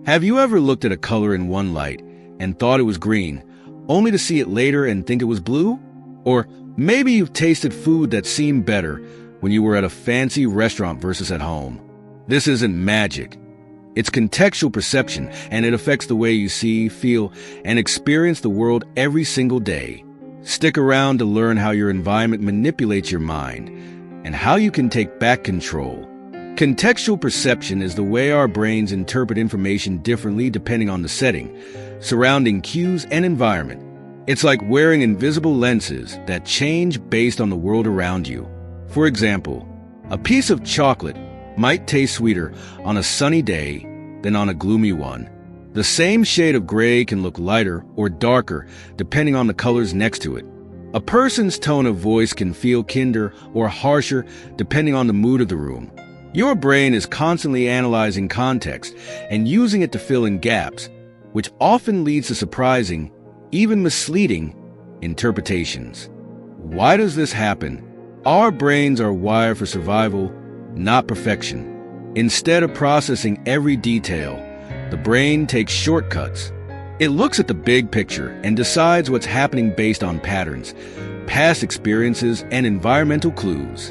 Have you ever looked at a color in one light and thought it was green, only to see it later and think it was blue? Or maybe you've tasted food that seemed better when you were at a fancy restaurant versus at home. This isn't magic. It's contextual perception, and it affects the way you see, feel, and experience the world every single day. Stick around to learn how your environment manipulates your mind and how you can take back control. Contextual perception is the way our brains interpret information differently depending on the setting, surrounding cues, and environment. It's like wearing invisible lenses that change based on the world around you. For example, a piece of chocolate might taste sweeter on a sunny day than on a gloomy one. The same shade of gray can look lighter or darker depending on the colors next to it. A person's tone of voice can feel kinder or harsher depending on the mood of the room. Your brain is constantly analyzing context and using it to fill in gaps, which often leads to surprising, even misleading, interpretations. Why does this happen? Our brains are wired for survival, not perfection. Instead of processing every detail, the brain takes shortcuts. It looks at the big picture and decides what's happening based on patterns, past experiences, and environmental clues.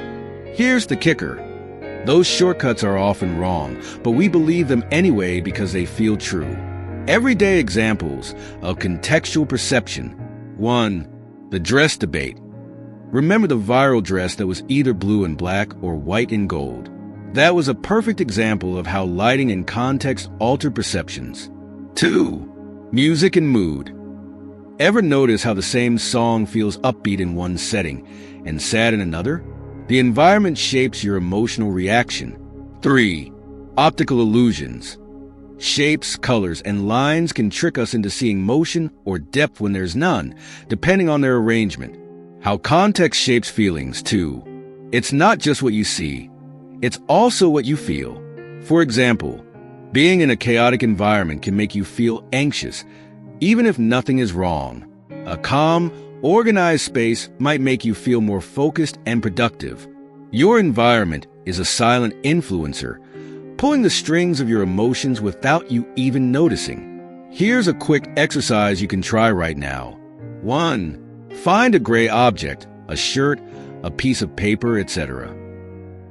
Here's the kicker. Those shortcuts are often wrong, but we believe them anyway because they feel true. Everyday examples of contextual perception. 1. The dress debate. Remember the viral dress that was either blue and black or white and gold? That was a perfect example of how lighting and context alter perceptions. 2. Music and mood. Ever notice how the same song feels upbeat in one setting and sad in another? The environment shapes your emotional reaction. 3. Optical illusions. Shapes, colors, and lines can trick us into seeing motion or depth when there's none, depending on their arrangement. How context shapes feelings, too. It's not just what you see, it's also what you feel. For example, being in a chaotic environment can make you feel anxious, even if nothing is wrong. A calm, organized space might make you feel more focused and productive. Your environment is a silent influencer, pulling the strings of your emotions without you even noticing. Here's a quick exercise you can try right now. 1. Find a gray object, a shirt, a piece of paper, etc.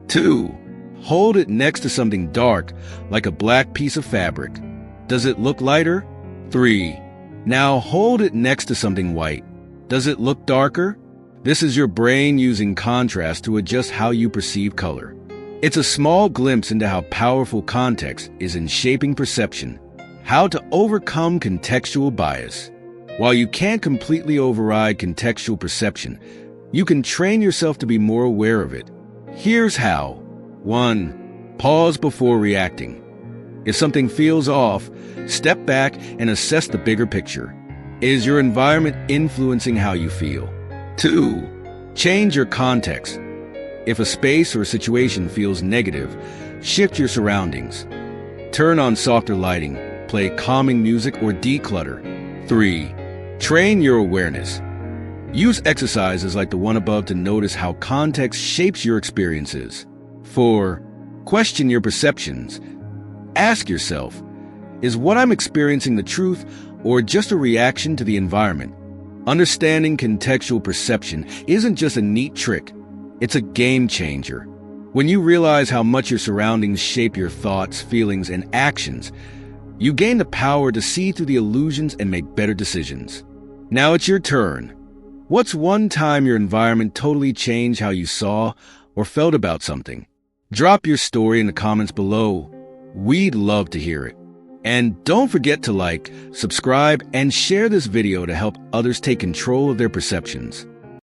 2. Hold it next to something dark, like a black piece of fabric. Does it look lighter? 3. Now hold it next to something white. Does it look darker? This is your brain using contrast to adjust how you perceive color. It's a small glimpse into how powerful context is in shaping perception. How to overcome contextual bias. While you can't completely override contextual perception, you can train yourself to be more aware of it. Here's how. 1. Pause before reacting. If something feels off, step back and assess the bigger picture. Is your environment influencing how you feel? 2. Change your context. If a space or a situation feels negative, shift your surroundings. Turn on softer lighting, play calming music, or declutter. 3. Train your awareness. Use exercises like the one above to notice how context shapes your experiences. 4. Question your perceptions. Ask yourself, is what I'm experiencing the truth or just a reaction to the environment? Understanding contextual perception isn't just a neat trick, it's a game changer. When you realize how much your surroundings shape your thoughts, feelings, and actions, you gain the power to see through the illusions and make better decisions. Now it's your turn. What's one time your environment totally changed how you saw or felt about something? Drop your story in the comments below. We'd love to hear it. And don't forget to like, subscribe, and share this video to help others take control of their perceptions.